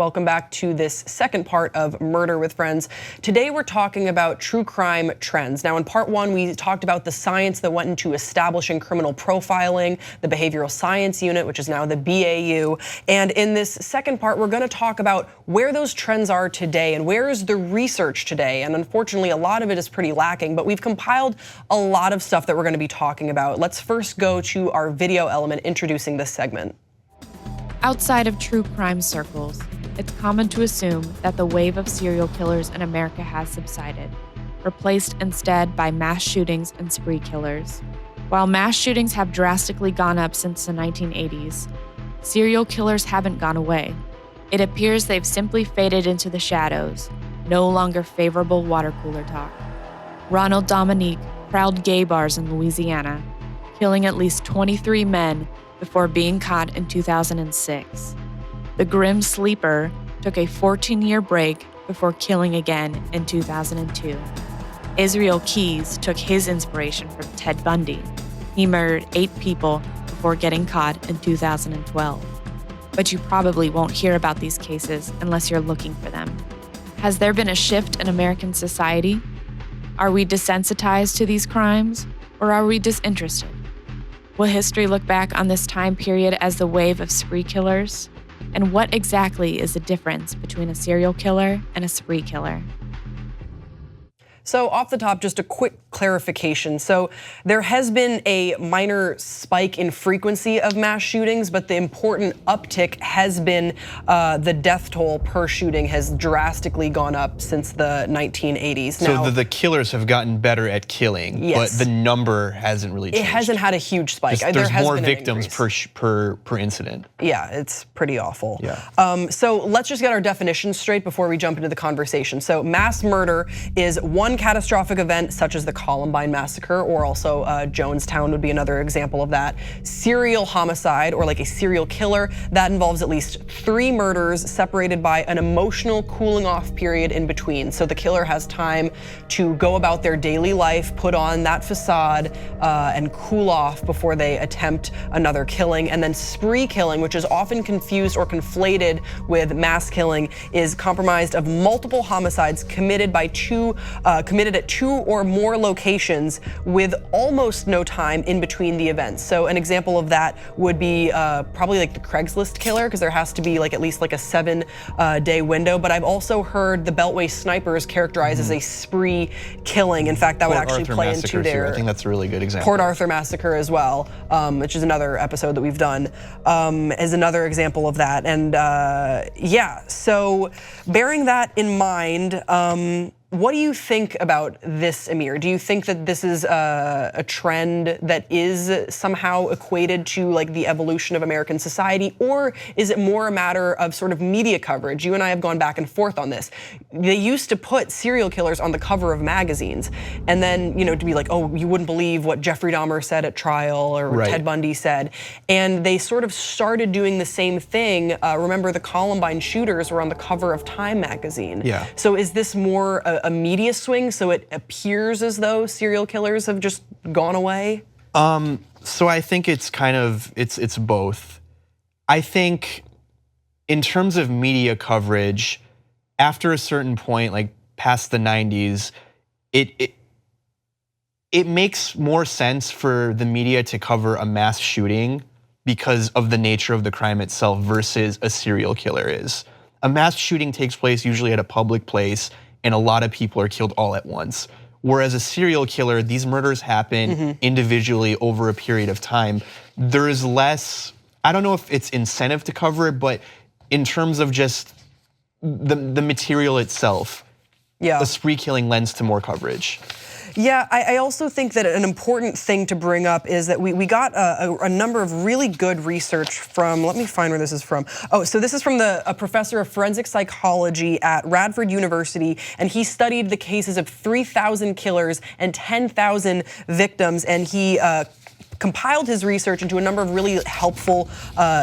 Welcome back to this second part of Murder with Friends. Today we're talking about true crime trends. Now in part one, we talked about the science that went into establishing criminal profiling, the behavioral science unit, which is now the BAU. And in this second part, we're gonna talk about where those trends are today and where is the research today. And unfortunately, a lot of it is pretty lacking, but we've compiled a lot of stuff that we're gonna be talking about. Let's first go to our video element introducing this segment. Outside of true crime circles, it's common to assume that the wave of serial killers in America has subsided, replaced instead by mass shootings and spree killers. While mass shootings have drastically gone up since the 1980s, serial killers haven't gone away. It appears they've simply faded into the shadows, no longer favorable water cooler talk. Ronald Dominique prowled gay bars in Louisiana, killing at least 23 men before being caught in 2006. The Grim Sleeper took a 14-year break before killing again in 2002. Israel Keyes took his inspiration from Ted Bundy. He murdered 8 people before getting caught in 2012. But you probably won't hear about these cases unless you're looking for them. Has there been a shift in American society? Are we desensitized to these crimes, or are we disinterested? Will history look back on this time period as the wave of spree killers? And what exactly is the difference between a serial killer and a spree killer? So off the top, just a quick clarification. So there has been a minor spike in frequency of mass shootings, but the important uptick has been the death toll per shooting has drastically gone up since the 1980s. So the killers have gotten better at killing, yes, but the number hasn't really changed. It hasn't had a huge spike. There's more victims per incident. Yeah, it's pretty awful. Yeah. So let's just get our definitions straight before we jump into the conversation. So mass murder is one catastrophic event such as the Columbine massacre, or also Jonestown would be another example of that. Serial homicide, or like a serial killer, that involves at least 3 murders separated by an emotional cooling off period in between. So the killer has time to go about their daily life, put on that facade, and cool off before they attempt another killing. And then spree killing, which is often confused or conflated with mass killing, is comprised of multiple homicides committed at 2 or more locations with almost no time in between the events. So an example of that would be probably like the Craigslist killer, because there has to be like at least like a 7-day window. But I've also heard the Beltway snipers characterized as a spree killing. In fact, that would actually play into their. I think that's a really good example. Port Arthur massacre as well, which is another episode that we've done, is another example of that. And yeah, so bearing that in mind, what do you think about this, Amir? Do you think that this is a trend that is somehow equated to like the evolution of American society, or is it more a matter of sort of media coverage? You and I have gone back and forth on this. They used to put serial killers on the cover of magazines, and then to be like, oh, you wouldn't believe what Jeffrey Dahmer said at trial, or what Ted Bundy said, and they sort of started doing the same thing. Remember, the Columbine shooters were on the cover of Time magazine. Yeah. So is this more a media swing, so it appears as though serial killers have just gone away? So I think it's kind of, it's both. I think in terms of media coverage, after a certain point, like past the 90s, it makes more sense for the media to cover a mass shooting because of the nature of the crime itself versus a serial killer is. A mass shooting takes place usually at a public place, and a lot of people are killed all at once. Whereas a serial killer, these murders happen individually over a period of time. There is less, I don't know if it's incentive to cover it, but in terms of just the material itself, the spree killing lends to more coverage. Yeah, I also think that an important thing to bring up is that we got a number of really good research from, let me find where this is from. Oh, so this is from a professor of forensic psychology at Radford University, and he studied the cases of 3,000 killers and 10,000 victims, and he compiled his research into a number of really helpful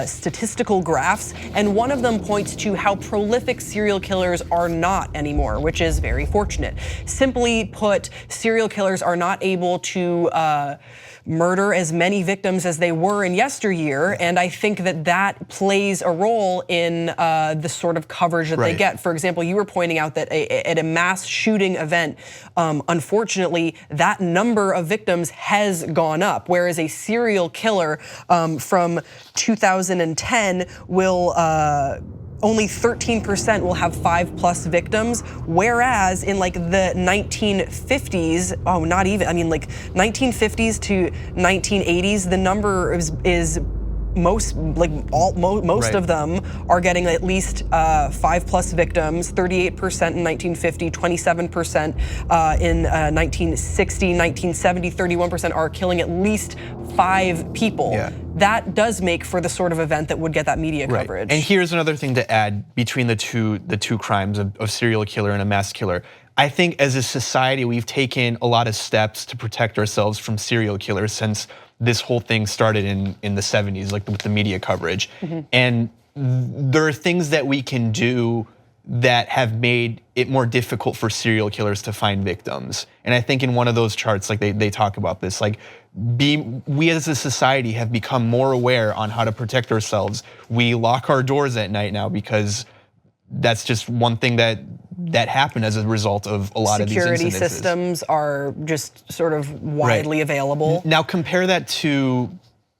statistical graphs, and one of them points to how prolific serial killers are not anymore, which is very fortunate. Simply put, serial killers are not able to murder as many victims as they were in yesteryear, and I think that plays a role in the sort of coverage that they get. For example, you were pointing out that at a mass shooting event, unfortunately, that number of victims has gone up, whereas a serial killer from 2010 will only 13% will have 5+ victims, whereas in like the 1950s, not even, I mean like 1950s to 1980s, the number is most of them are getting at least 5+ victims, 38% in 1950, 27% in 1960, 1970, 31% are killing at least 5 people. That does make for the sort of event that would get that media coverage. And here's another thing to add between the two crimes of serial killer and a mass killer. I think as a society, we've taken a lot of steps to protect ourselves from serial killers since this whole thing started in the 70s, like with the media coverage. And there are things that we can do that have made it more difficult for serial killers to find victims. And I think in one of those charts, like they talk about this, like we as a society have become more aware on how to protect ourselves. We lock our doors at night now because that's just one thing that happened as a result of a lot of these incidences. Security systems are just sort of widely available. Now compare that to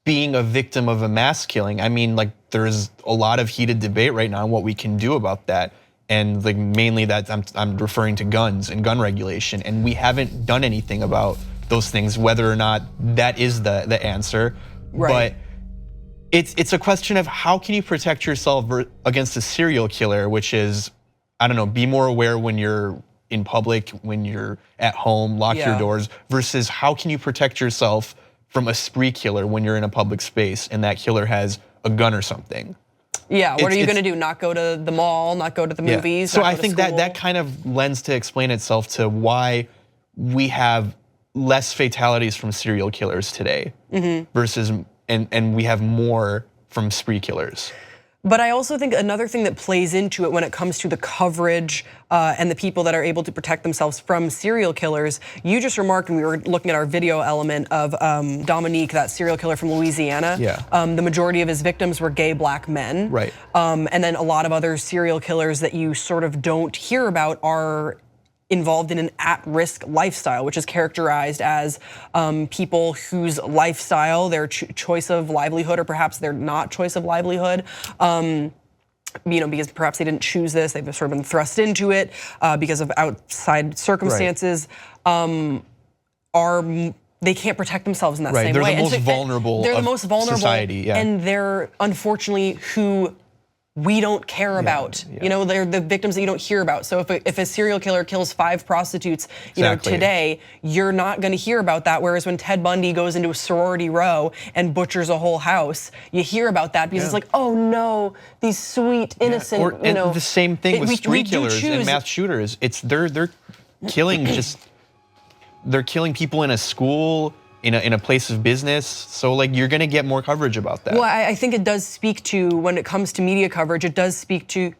being a victim of a mass killing. I mean, like there's a lot of heated debate right now on what we can do about that. And like mainly that I'm referring to guns and gun regulation, and we haven't done anything about those things, whether or not that is the answer. But it's a question of how can you protect yourself against a serial killer, which is, I don't know, be more aware when you're in public, when you're at home, lock your doors, versus how can you protect yourself from a spree killer when you're in a public space and that killer has a gun or something. What are you gonna do? Not go to the mall, not go to the movies? So I think that kind of lends to explain itself to why we have less fatalities from serial killers today versus, and we have more from spree killers. But I also think another thing that plays into it when it comes to the coverage and the people that are able to protect themselves from serial killers, you just remarked when we were looking at our video element of Dominique, that serial killer from Louisiana. The majority of his victims were gay black men. And then a lot of other serial killers that you sort of don't hear about are involved in an at-risk lifestyle, which is characterized as people whose lifestyle, their choice of livelihood, or perhaps their not choice of livelihood, because perhaps they didn't choose this, they've sort of been thrust into it because of outside circumstances, they can't protect themselves in that same way. They're the most vulnerable. They're the most vulnerable society, and they're unfortunately who we don't care about. They're the victims that you don't hear about. So if a serial killer kills 5 prostitutes, today, you're not gonna hear about that. Whereas when Ted Bundy goes into a sorority row and butchers a whole house, you hear about that because it's like, oh no, these sweet, innocent, and the same thing with spree killers and mass shooters. It's they're killing they're killing people in a school, in a place of business, so like you're gonna get more coverage about that. Well, I think it does speak to, when it comes to media coverage, it does speak to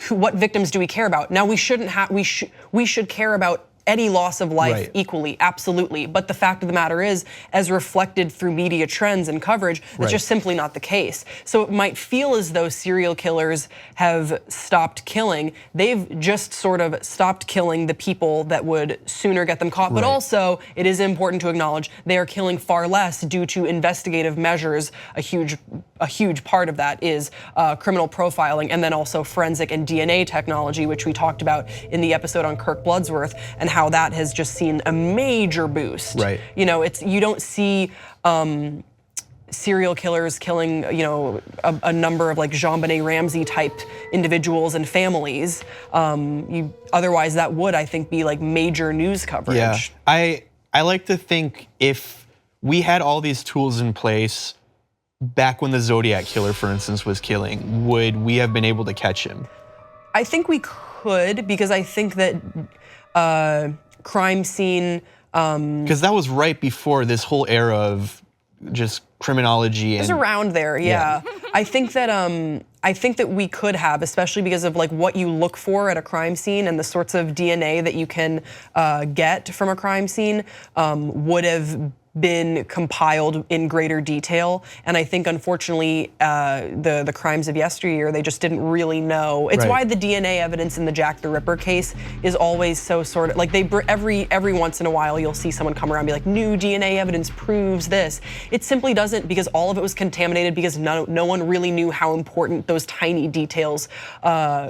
what victims do we care about? Now we should care about any loss of life equally, absolutely. But the fact of the matter is, as reflected through media trends and coverage, that's just simply not the case. So it might feel as though serial killers have stopped killing. They've just sort of stopped killing the people that would sooner get them caught. But also, it is important to acknowledge they are killing far less due to investigative measures. A huge part of that is criminal profiling, and then also forensic and DNA technology, which we talked about in the episode on Kirk Bloodsworth, and how that has just seen a major boost. You don't see serial killers killing, a number of like JonBenet Ramsey type individuals and families. Otherwise, that would, I think, be like major news coverage. I like to think if we had all these tools in place back when the Zodiac killer, for instance, was killing, would we have been able to catch him? I think we could, because I think that crime scene. Because that was right before this whole era of just criminology. It was around there, I think that we could have, especially because of like what you look for at a crime scene and the sorts of DNA that you can get from a crime scene would have been compiled in greater detail. And I think, unfortunately, the crimes of yesteryear, they just didn't really know. It's why the DNA evidence in the Jack the Ripper case is always so sort of like every once in a while you'll see someone come around and be like, new DNA evidence proves this. It simply doesn't, because all of it was contaminated, because no one really knew how important those tiny details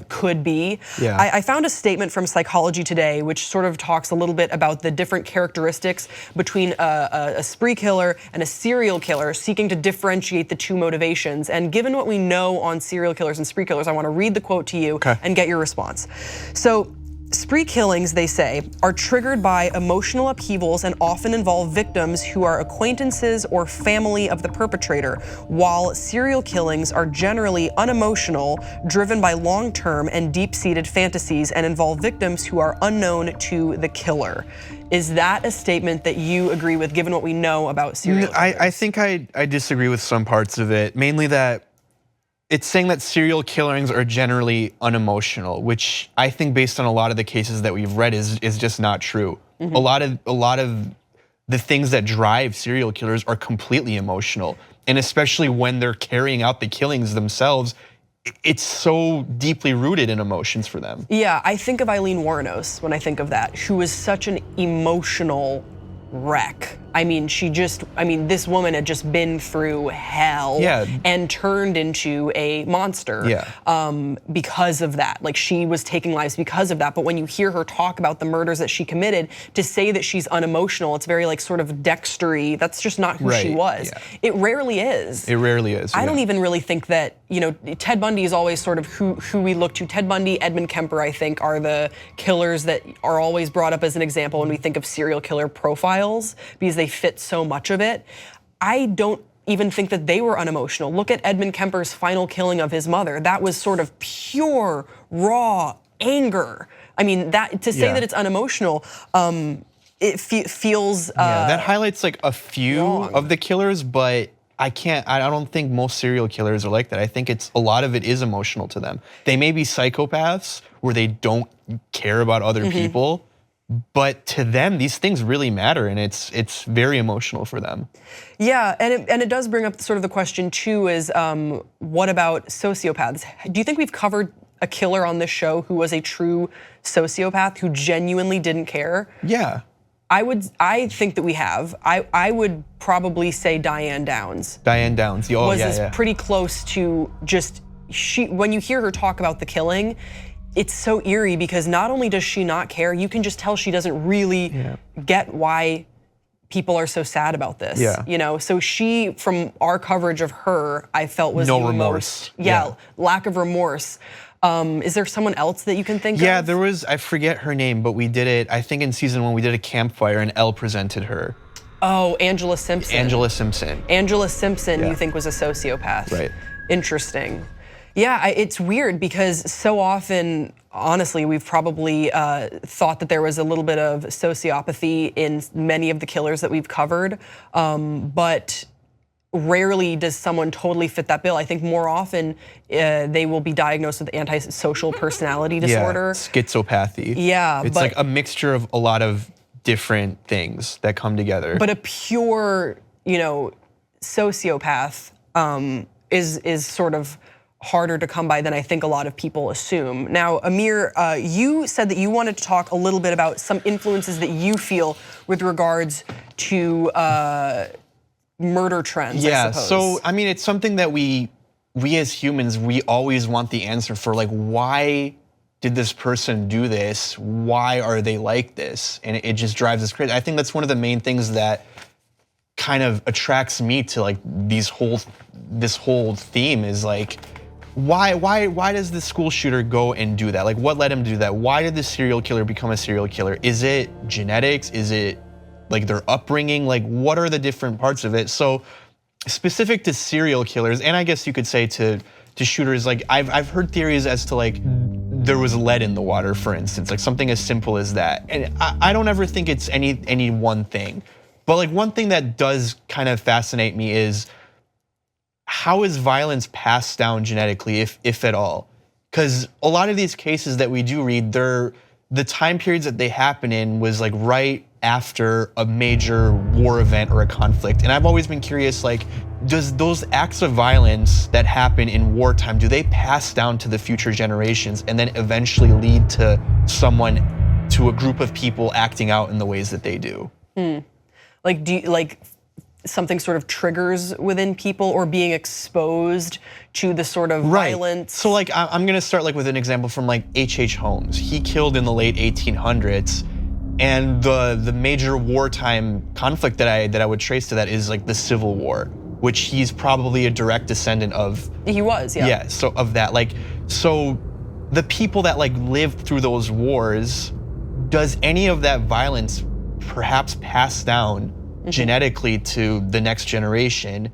could be. Yeah. I found a statement from Psychology Today which sort of talks a little bit about the different characteristics between a spree killer and a serial killer, seeking to differentiate the two motivations. And given what we know on serial killers and spree killers, I want to read the quote to you and get your response. So, spree killings, they say, are triggered by emotional upheavals and often involve victims who are acquaintances or family of the perpetrator, while serial killings are generally unemotional, driven by long-term and deep-seated fantasies, and involve victims who are unknown to the killer. Is that a statement that you agree with, given what we know about serial killers? I think I disagree with some parts of it, mainly that it's saying that serial killings are generally unemotional, which I think, based on a lot of the cases that we've read, is just not true. A lot of the things that drive serial killers are completely emotional, and especially when they're carrying out the killings themselves, it's so deeply rooted in emotions for them. Yeah, I think of Eileen Wuornos when I think of that, who was such an emotional wreck. I mean, this woman had just been through hell and turned into a monster because of that. Like, she was taking lives because of that. But when you hear her talk about the murders that she committed, to say that she's unemotional, it's very like sort of dextery. That's just not who she was. It rarely is. It rarely is. I don't even really think that, Ted Bundy is always sort of who we look to. Ted Bundy, Edmund Kemper, I think, are the killers that are always brought up as an example when we think of serial killer profiles, because they fit so much of it. I don't even think that they were unemotional. Look at Edmund Kemper's final killing of his mother. That was sort of pure, raw anger. I mean, that to say that it's unemotional, it feels that highlights like a few wrong. of the killers, but I don't think most serial killers are like that. I think a lot of it is emotional to them. They may be psychopaths where they don't care about other people, but to them, these things really matter, and it's very emotional for them. Yeah, and it does bring up sort of the question too, is what about sociopaths? Do you think we've covered a killer on this show who was a true sociopath, who genuinely didn't care? Yeah. I think that we have. I would probably say Diane Downs. Diane Downs, was pretty close to just, when you hear her talk about the killing, it's so eerie, because not only does she not care, you can just tell she doesn't really get why people are so sad about this. So she, from our coverage of her, I felt was no remorse. Lack of remorse. Is there someone else that you can think of? Yeah, there was, I forget her name, but we did it, I think in season 1, we did a campfire and Elle presented her. Oh, Angela Simpson. Angela Simpson. Angela Simpson, you think was a sociopath. Right. Interesting. Yeah, it's weird, because so often, honestly, we've probably thought that there was a little bit of sociopathy in many of the killers that we've covered, but rarely does someone totally fit that bill. I think more often they will be diagnosed with antisocial personality disorder. Schizopathy. Yeah, it's like a mixture of a lot of different things that come together. But a pure, sociopath is sort of harder to come by than I think a lot of people assume. Now, Amir, you said that you wanted to talk a little bit about some influences that you feel with regards to murder trends, I suppose. So I mean, it's something that we as humans, we always want the answer for, like, why did this person do this? Why are they like this? And it just drives us crazy. I think that's one of the main things that kind of attracts me to, like, this whole theme is, like, why does the school shooter go and do that? Like, what led him to do that? Why did the serial killer become a serial killer? Is it genetics? Is it like their upbringing? Like, what are the different parts of it? So specific to serial killers, and I guess you could say to shooters, like, I've heard theories as to, like, there was lead in the water, for instance, like something as simple as that. And I don't ever think it's any one thing. But, like, one thing that does kind of fascinate me is, how is violence passed down genetically, if at all? Because a lot of these cases that we do read, they're the time periods that they happen in was like right after a major war event or a conflict. And I've always been curious, like, does those acts of violence that happen in wartime, do they pass down to the future generations and then eventually lead to to a group of people acting out in the ways that they do? Like, something sort of triggers within people, or being exposed to the sort of violence? So like, I'm gonna start like with an example from like H.H. Holmes. He killed in the late 1800s, and the major wartime conflict that I would trace to that is like the Civil War, which he's probably a direct descendant of. He was, yeah. Yeah, so of that, like, so the people that like lived through those wars, does any of that violence perhaps pass down genetically to the next generation?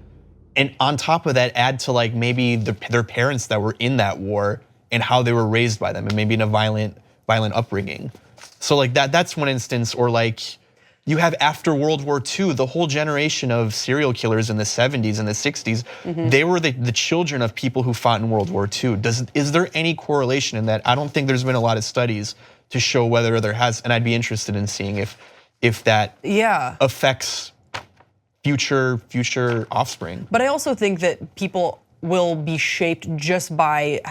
And on top of that, add to like maybe their parents that were in that war and how they were raised by them, and maybe in a violent upbringing. So like that's one instance. Or like, you have after World War II, the whole generation of serial killers in the 70s and the 60s, they were the children of people who fought in World War II. Is there any correlation in that? I don't think there's been a lot of studies to show whether there has, and I'd be interested in seeing if that affects future offspring. But I also think that people will be shaped just by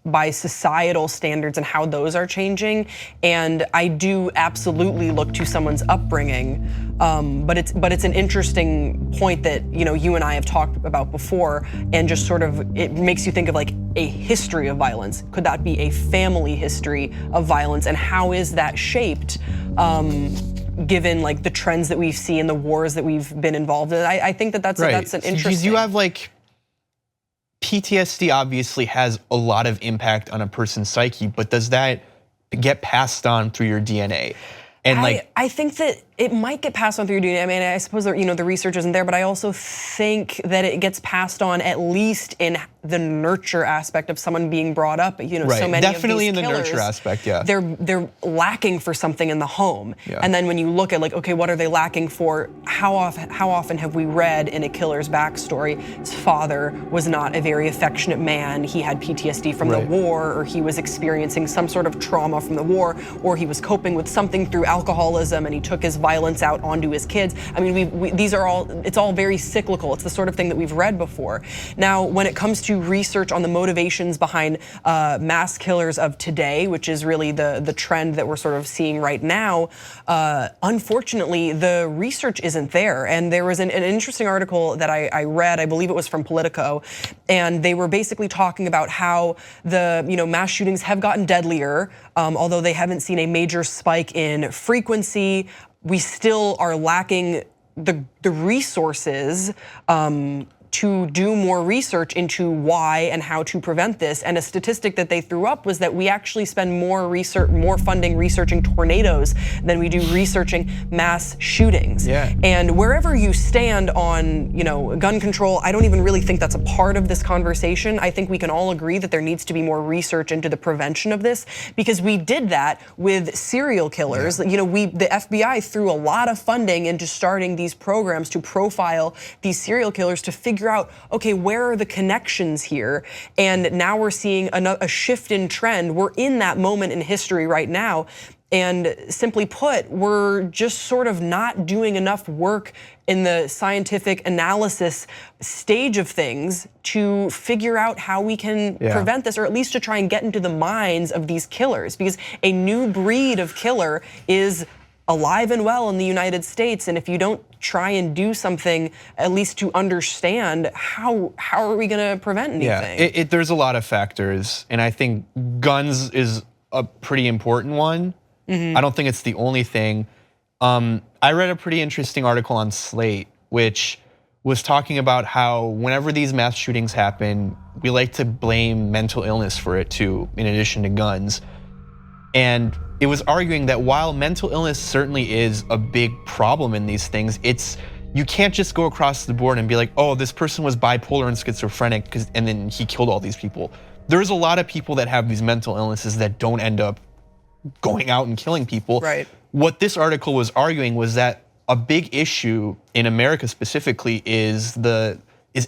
by societal standards and how those are changing. And I do absolutely look to someone's upbringing. But it's an interesting point that you and I have talked about before, and just sort of, it makes you think of like a history of violence. Could that be a family history of violence, and how is that shaped? Given like the trends that we see in the wars that we've been involved in. I think that's an interesting. You have like, PTSD obviously has a lot of impact on a person's psyche, but does that get passed on through your DNA? And I think that it might get passed on through your DNA. I mean, I suppose the research isn't there, but I also think that it gets passed on at least in the nurture aspect of someone being brought up. So many definitely of these in the killers, nurture aspect, yeah. They're lacking for something in the home, and then when you look at like, okay, what are they lacking for? How often have we read in a killer's backstory, his father was not a very affectionate man, he had PTSD from the war, or he was experiencing some sort of trauma from the war, or he was coping with something through alcoholism and he took his violence out onto his kids. I mean, it's all very cyclical. It's the sort of thing that we've read before. Now, when it comes to research on the motivations behind mass killers of today, which is really the trend that we're sort of seeing right now, unfortunately, the research isn't there. And there was an interesting article that I read, I believe it was from Politico, and they were basically talking about how the mass shootings have gotten deadlier, although they haven't seen a major spike in frequency. We still are lacking the resources to do more research into why and how to prevent this. And a statistic that they threw up was that we actually spend more funding researching tornadoes than we do researching mass shootings. Yeah. And wherever you stand on, gun control, I don't even really think that's a part of this conversation. I think we can all agree that there needs to be more research into the prevention of this, because we did that with serial killers. The FBI threw a lot of funding into starting these programs to profile these serial killers, to figure out, okay, where are the connections here? And now we're seeing a shift in trend. We're in that moment in history right now. And simply put, we're just sort of not doing enough work in the scientific analysis stage of things to figure out how we can prevent this, or at least to try and get into the minds of these killers. Because a new breed of killer is alive and well in the United States, and if you don't try and do something at least to understand, how are we going to prevent anything? Yeah, there's a lot of factors, and I think guns is a pretty important one. I don't think it's the only thing. I read a pretty interesting article on Slate, which was talking about how whenever these mass shootings happen, we like to blame mental illness for it too, in addition to guns. And it was arguing that while mental illness certainly is a big problem in these things, you can't just go across the board and be like, oh, this person was bipolar and schizophrenic and then he killed all these people. There's a lot of people that have these mental illnesses that don't end up going out and killing people. Right. What this article was arguing was that a big issue in America specifically is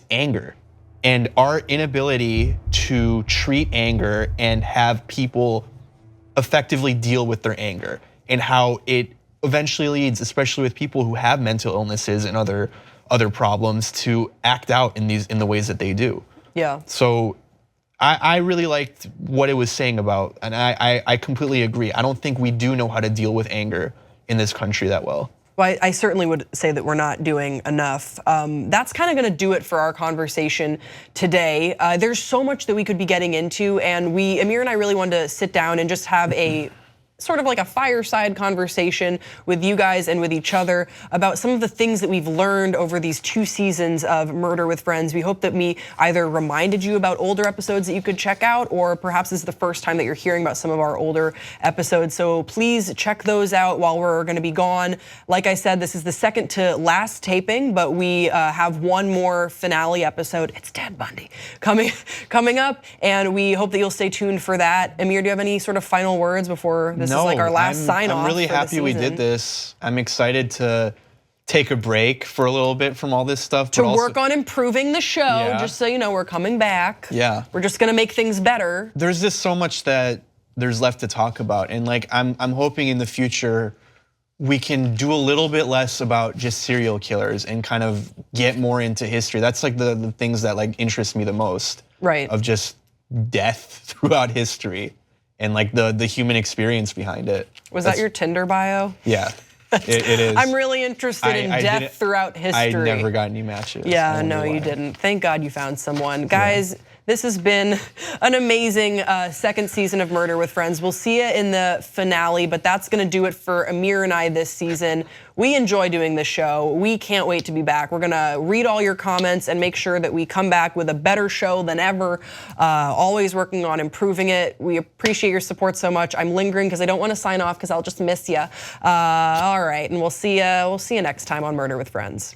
anger, and our inability to treat anger and have people effectively deal with their anger, and how it eventually leads, especially with people who have mental illnesses and other problems, to act out in the ways that they do. Yeah. So I really liked what it was saying about, and I completely agree. I don't think we do know how to deal with anger in this country that well. Well, I certainly would say that we're not doing enough. That's kind of going to do it for our conversation today. There's so much that we could be getting into, and Amir and I really wanted to sit down and just have a sort of like a fireside conversation with you guys and with each other about some of the things that we've learned over these 2 seasons of Murder with Friends. We hope that we either reminded you about older episodes that you could check out, or perhaps this is the first time that you're hearing about some of our older episodes. So please check those out while we're gonna be gone. Like I said, this is the second to last taping, but we have one more finale episode. It's Ted Bundy coming up, and we hope that you'll stay tuned for that. Amir, do you have any sort of final words before this is like our last sign off? I'm really happy we did this. I'm excited to take a break for a little bit from all this stuff. To work on improving the show, just so you know, we're coming back. Yeah. We're just gonna make things better. There's just so much that there's left to talk about, and like I'm hoping in the future we can do a little bit less about just serial killers and kind of get more into history. That's like the things that like interest me the most. Right. Of just death throughout history and like the human experience behind it. Was that your Tinder bio? Yeah, it is. I'm really interested in death throughout history. I never got any matches. Yeah, no, you didn't. Thank God you found someone. Guys, this has been an amazing second season of Murder with Friends. We'll see you in the finale, but that's gonna do it for Amir and I this season. We enjoy doing this show. We can't wait to be back. We're gonna read all your comments and make sure that we come back with a better show than ever. Always working on improving it. We appreciate your support so much. I'm lingering because I don't want to sign off because I'll just miss you. All right, and we'll see you next time on Murder with Friends.